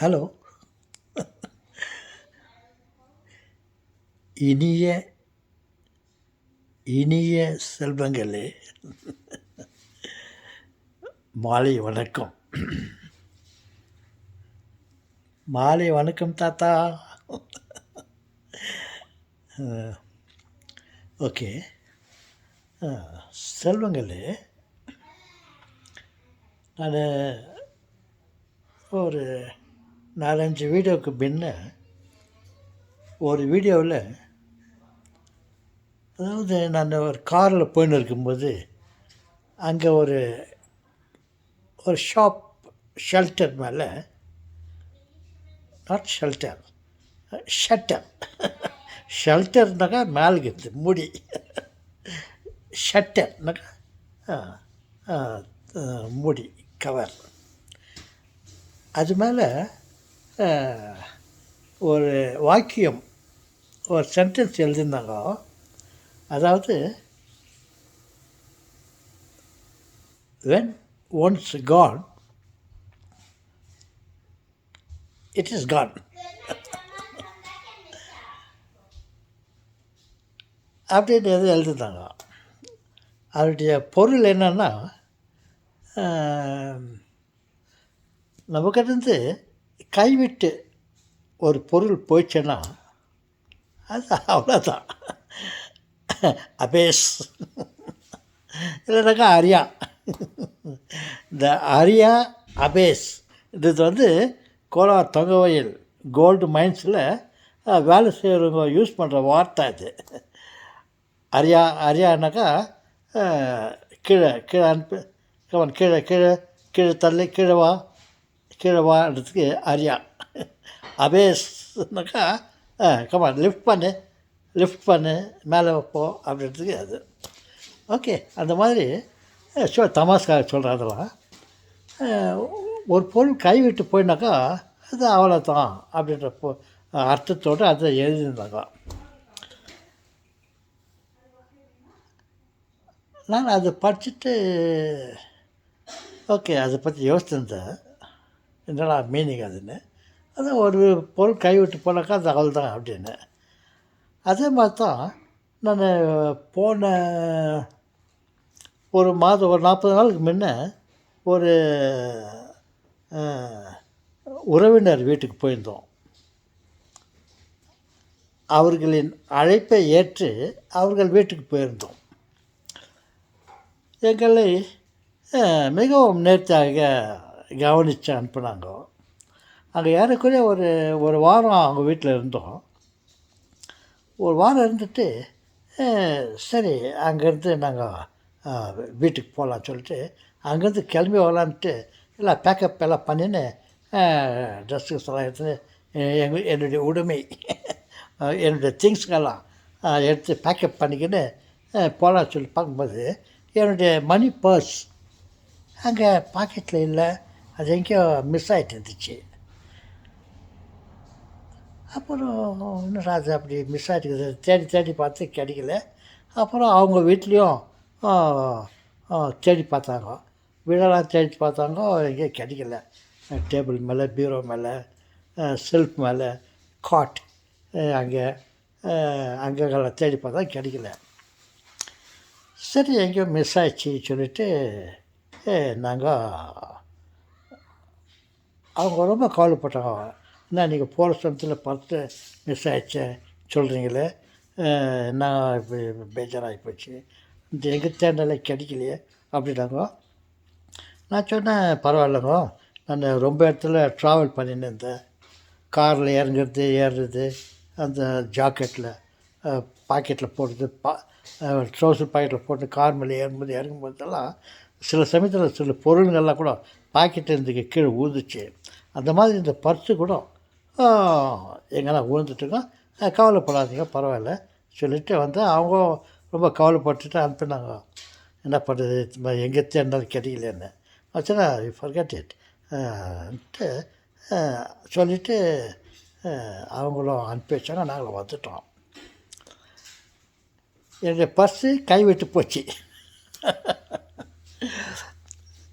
Hello. இனிய இனிய செல்வங்களே, மாலை வணக்கம். மாலை வணக்கம் தாத்தா. ஓகே. செல்வங்களே, நான் ஒரு 4-5 வீடியோவுக்கு முன்ன ஒரு வீடியோவில், அதாவது நான் ஒரு காரில் போயின்னு இருக்கும்போது அங்கே ஒரு ஷாப் ஷெல்டர் மேலே, நாட் ஷெல்டர், ஷட்டர். ஷெல்டர்னாக்கா மேலே இருக்குது மூடி, ஷட்டர்னாக்கா மூடி கவர். அது மேலே ஒரு வாக்கியம், ஒரு சென்டென்ஸ் எழுதியிருந்தாங்க. அதாவது, when once gone, it is gone. அப்படின்னு எதுவும் எழுதியிருந்தாங்க. அதனுடைய பொருள் என்னன்னா, நமக்கிட்டேருந்து கைவிட்டு ஒரு பொருள் போயிடுச்சுன்னா அது அவ்வளோதான். அபேஸ் இல்லைனாக்கா அரியா. இந்த அரியா அபேஸ் இது கோலார் தொங்கவயல் கோல்டு மைன்ஸில் வேலை செய்கிறவங்க யூஸ் பண்ணுற வார்த்தை அது. அரியானாக்கா கீழே கீழே அனுப்பி, கவன் கீழே கீழே கீழே தள்ளி கீழே வான்றதுக்கு அரியா. அபேஸ்னாக்கா கமான் லிஃப்ட் பண்ணு மேலே போ அப்படின்றதுக்கு அது. ஓகே, அந்த மாதிரி தமாஸ்காக சொல்கிறேன். அதெல்லாம் ஒரு பொருள் கைவிட்டு போயினாக்கா அது அவ்வளோதான் அப்படின்ற அர்த்தத்தோடு அதை எழுதியிருந்தாங்க. நான் அதை படிச்சுட்டு ஓகே, அதை பற்றி யோசிச்சிருந்தேன், என்னடா மீனிங் அதுன்னு. அதான் ஒரு பொருள் கைவிட்டு போனாக்கா அது அவ்வளோதான் அப்படின்னு. அதே மாதிரி தான் நான் போன ஒரு மாதம், ஒரு 40 நாளுக்கு முன்ன ஒரு உறவினர் வீட்டுக்கு போயிருந்தோம். அவர்களின் அழைப்பை ஏற்று அவர்கள் வீட்டுக்கு போயிருந்தோம். எங்களை மிகவும் நேர்த்தியாக கவனித்து அனுப்புனாங்க. அங்கே ஏறக்குறைய ஒரு வாரம் அவங்க வீட்டில் இருந்தோம். ஒரு வாரம் இருந்துட்டு சரி அங்கேருந்து நாங்கள் வீட்டுக்கு போகலான்னு சொல்லிட்டு அங்கேருந்து கிளம்பி வரலான்ட்டு எல்லாம் பேக்கப் எல்லாம் பண்ணின்னு ட்ரெஸ்ஸுஸ் எல்லாம் எடுத்து என்னுடைய உடைமை என்னுடைய திங்ஸ்கெல்லாம் எடுத்து பேக்கப் பண்ணிக்கின்னு போகலான்னு சொல்லி பார்க்கும்போது என்னுடைய மணி பர்ஸ் அங்கே பாக்கெட்டில் இல்லை, அது எங்கேயோ மிஸ் ஆகிட்டு இருந்துச்சு. அப்புறம் இன்னும் அது அப்படி மிஸ் ஆகிட்டுக்குது, தேடி பார்த்து கிடைக்கல. அப்புறம் அவங்க வீட்லேயும் தேடி பார்த்தாங்க, வீடெல்லாம் தேடி பார்த்தாங்க, எங்கேயும் கிடைக்கல. டேபிள் மேலே, பீரோ மேலே, செல்ஃப் மேலே, காட் அங்கெல்லாம் தேடி பார்த்தா கிடைக்கல. சரி எங்கேயோ மிஸ் ஆகிடுச்சு சொல்லிவிட்டு நாங்கள், அவங்க ரொம்ப கவலைப்பட்டாங்க. என்ன நீங்கள் போகிற சமயத்தில் பார்த்து மிஸ் ஆகிடுச்சு சொல்கிறீங்களே, நான் இப்படி பேஜாராகி போச்சு, இந்த எங்கள் தேர்ந்தாலே கிடைக்கலையே அப்படின்னாங்க. நான் சொன்னேன், பரவாயில்லைங்க, நான் ரொம்ப இடத்துல ட்ராவல் பண்ணின்னு இருந்தேன். காரில் இறங்குறது ஏறுறது, அந்த ஜாக்கெட்டில் பாக்கெட்டில் போடுறது, ட்ரௌசர் பாக்கெட்டில் போட்டு கார் மேலே இறங்கும்போதெல்லாம் சில சமயத்தில் சில பொருள்கள்லாம் கூட பாக்கெட்டில் இருந்து கீழே ஊந்துச்சு. அந்த மாதிரி இந்த பர்ஸு கூட எங்கன்னா விழுந்துட்டுங்க, கவலைப்படாதீங்க பரவாயில்ல சொல்லிவிட்டு அவங்க ரொம்ப கவலைப்பட்டுட்டு அனுப்பினாங்க. என்ன பண்ணுறது, எங்கே தேர்ந்தாலும் கிடைக்கலன்னு. ஆச்சுன்னா ஃபர்கெட் இட் சொல்லிவிட்டு அவங்களும் அனுப்பி வச்சாங்க. நாங்களும் வந்துட்டோம். என்னுடைய பர்ஸு கைவிட்டு போச்சு.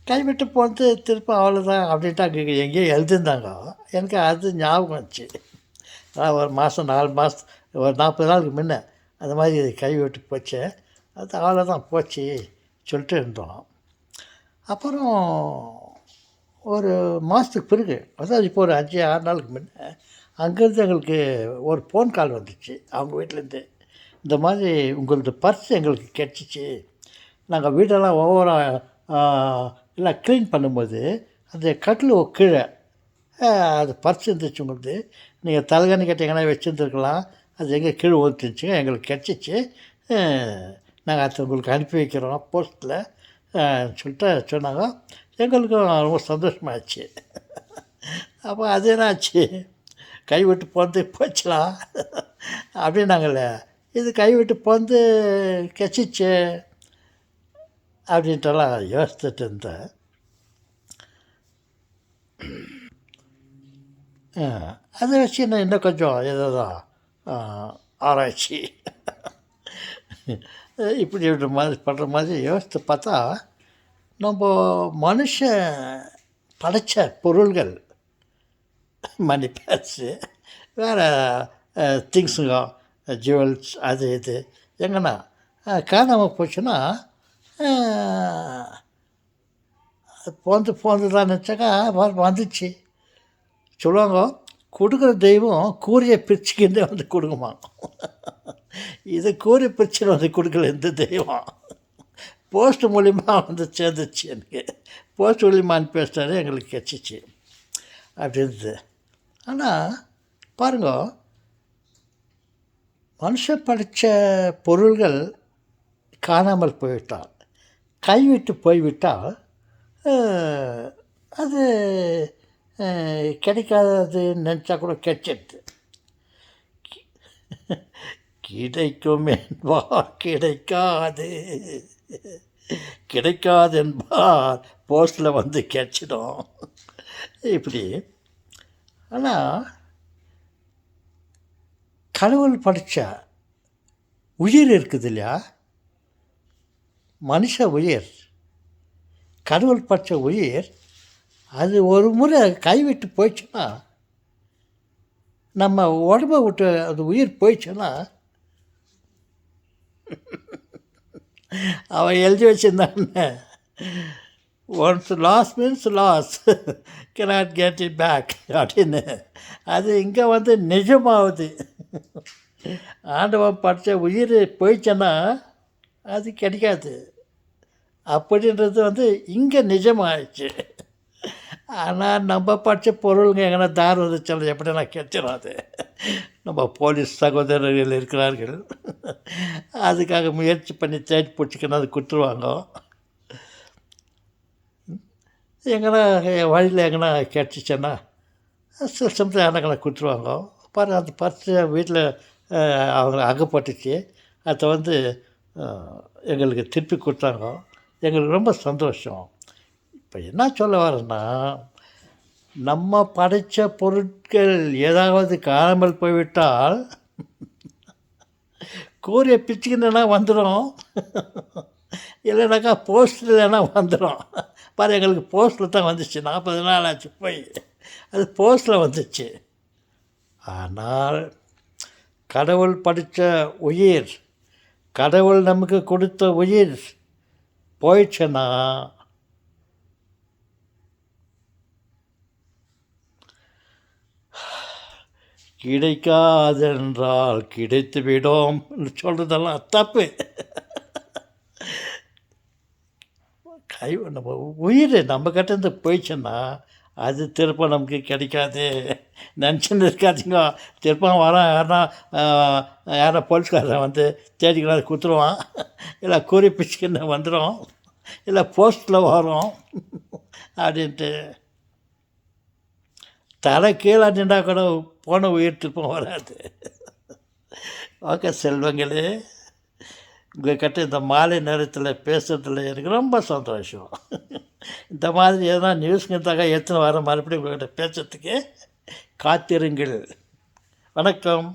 கைவிட்டு போனது திருப்பி அவ்வளோதான் அப்படின்ட்டு அங்கே எங்கேயோ எழுதியிருந்தாங்க. எனக்கு அது ஞாபகம் வந்துச்சு. ஒரு மாதம் 4 மாதம் ஒரு 40 நாளுக்கு முன்ன அந்த மாதிரி கைவிட்டு போச்சு. அது அவ்வளோதான் போச்சு சொல்லிட்டு இருந்தோம். அப்புறம் ஒரு மாதத்துக்கு பிறகு, அதாவது இப்போ ஒரு 5, 6 நாளுக்கு முன்ன அங்கேருந்து எங்களுக்கு ஒரு ஃபோன் கால் வந்துச்சு அவங்க வீட்டிலேருந்து. இந்த மாதிரி உங்களது பர்ஸ் எங்களுக்கு கிடச்சிச்சு. நாங்கள் வீடெல்லாம் எல்லாம் க்ளீன் பண்ணும்போது அந்த கட்டில் கீழே அது பர்ஸ் இருந்துச்சு உங்களுது. நீங்கள் தலைகாணி கட்டி எங்கன்னா வச்சுருந்துருக்கலாம். அது எங்கே கீழே ஊற்றிச்சுங்க, எங்களுக்கு கிடச்சிச்சு. நாங்கள் அதை உங்களுக்கு அனுப்பி வைக்கிறோம் போஸ்ட்டில் சொல்லிட்டு சொன்னாங்க. எங்களுக்கும் ரொம்ப சந்தோஷமாகிடுச்சு. அப்போ அது என்னாச்சு, கைவிட்டு போந்து போச்சலாம் அப்படின்னாங்களே, இது கைவிட்டு போந்து கிடச்சிச்சு அப்படின்ட்டுலாம் யோசிச்சுட்டு இருந்தேன். அதை வச்சு நான் இன்னும் கொஞ்சம் ஏதோ ஆராய்ச்சி இப்படி மாதிரி பண்ணுற மாதிரி யோசித்து பார்த்தா, நம்ம மனுஷன் படைத்த பொருள்கள், மணி பர்ஸு, வேறு திங்ஸுங்க, ஜுவல்ஸ், அது இது எங்கன்னா காணாமல் போச்சுன்னா போந்துதான் நினச்சாக்கா வந்துச்சு. சொல்லுவாங்க, கொடுக்குற தெய்வம் கூரையை பிரிச்சுக்கிட்டு வந்து கொடுக்குமா. இது கூரை பிரிச்சுன்னு வந்து கொடுக்கல இந்த தெய்வம். போஸ்ட் மூலிமா வந்து சேர்ந்துச்சு. எனக்கு போஸ்ட் மூலிமா அனுப்பி வச்சிட்டாரு, எங்களுக்கு கிடச்சிச்சு அப்படின்றது. ஆனால் பாருங்க, மனுஷன் படித்த பொருள்கள் காணாமல் போய்விட்டால், கைவிட்டு போய்விட்டால் அது கிடைக்காததுன்னு நினச்சா கூட கிடைச்சிடுது. கிடைக்கும் என்பார் கிடைக்காது, கிடைக்காது என்பார் போஸ்டில் வந்து கிடச்சிடும் இப்படி. ஆனால் கடவுள் படித்த உயிர் இருக்குது இல்லையா, மனுஷ உயிர், கடவுள் படித்த உயிர், அது ஒரு முறை கைவிட்டு போயிடுச்சுன்னா, நம்ம உடம்பை விட்டு அது உயிர் போயிடுச்சுன்னா, அவன் எழுதி வச்சுருந்தான்னு, once loss means loss, cannot get it back அப்படின்னு. அது இங்கே வந்து நிஜமாகுது. ஆண்டவன் படித்த உயிர் போயிடுச்சுன்னா அது கிடைக்காது அப்படின்றது வந்து இங்கே நிஜமாகிடுச்சு. ஆனால் நம்ம படித்த பொருளுங்க எங்கன்னா தார் வந்துச்சாலும் எப்படின்னா கிடைச்சிடும். அது நம்ம போலீஸ் சகோதரர்கள் இருக்கிறார்கள், அதுக்காக முயற்சி பண்ணி தேடி பிடிச்சிக்கணும், அது கொடுத்துருவாங்க. எங்கன்னா வழியில் எங்கன்னா கிடச்சிச்சேன்னா சில சமயத்தில் யாருக்கெல்லாம் கொடுத்துருவாங்க. பாரு, அந்த பர்ஸு வீட்டில் அவங்க அகப்பட்டுச்சு, அதை வந்து எங்களுக்கு திருப்பி கொடுத்தாங்க. எங்களுக்கு ரொம்ப சந்தோஷம். இப்போ என்ன சொல்ல வரேன்னா, நம்ம படைத்த பொருட்கள் ஏதாவது காணாமல் போய்விட்டால் கூரையை பிச்சுக்கினா வந்துடும், இல்லைனாக்கா போஸ்டில் இல்லைன்னா வந்துடும். பாரு, எங்களுக்கு போஸ்ட்டில் தான் வந்துச்சு. 40 நாள் ஆச்சு போய், அது போஸ்ட்டில் வந்துச்சு. ஆனால் கடவுள் படித்த உயிர், கடவுள் நமக்கு கொடுத்த உயிர் போயிடுச்சுன்னா கிடைக்காதென்றால் கிடைத்துவிடும் சொல்கிறதெல்லாம் தப்பு. நம்ம உயிர் நம்ம கிட்டேருந்து போயிடுச்சுன்னா அது திரும்ப நமக்கு கிடைக்காது நினச்சின்னு இருக்காதிங்க. திரும்ப வரான், யாரா போலீஸ்காரன் வந்து தேடிக்கலாம் கொடுத்துருவான், இல்லை கூறி பிச்சுக்கின்னு வந்துடும், இல்லை போஸ்ட்டில் வரும் அப்படின்ட்டு. தலை கீழே நின்றா கூட போன உயிர் திருப்பம் வராது. ஓகே செல்வங்களே, உங்கள்கிட்ட இந்த மாலை நேரத்தில் பேசுகிறதுல எனக்கு ரொம்ப சந்தோஷம். இந்த மாதிரி எதனா நியூஸ்ங்கிறதாக எடுத்துன்னு வர மறுபடியும் உங்கள்கிட்ட பேசுறதுக்கு காத்திருங்கள். வணக்கம்.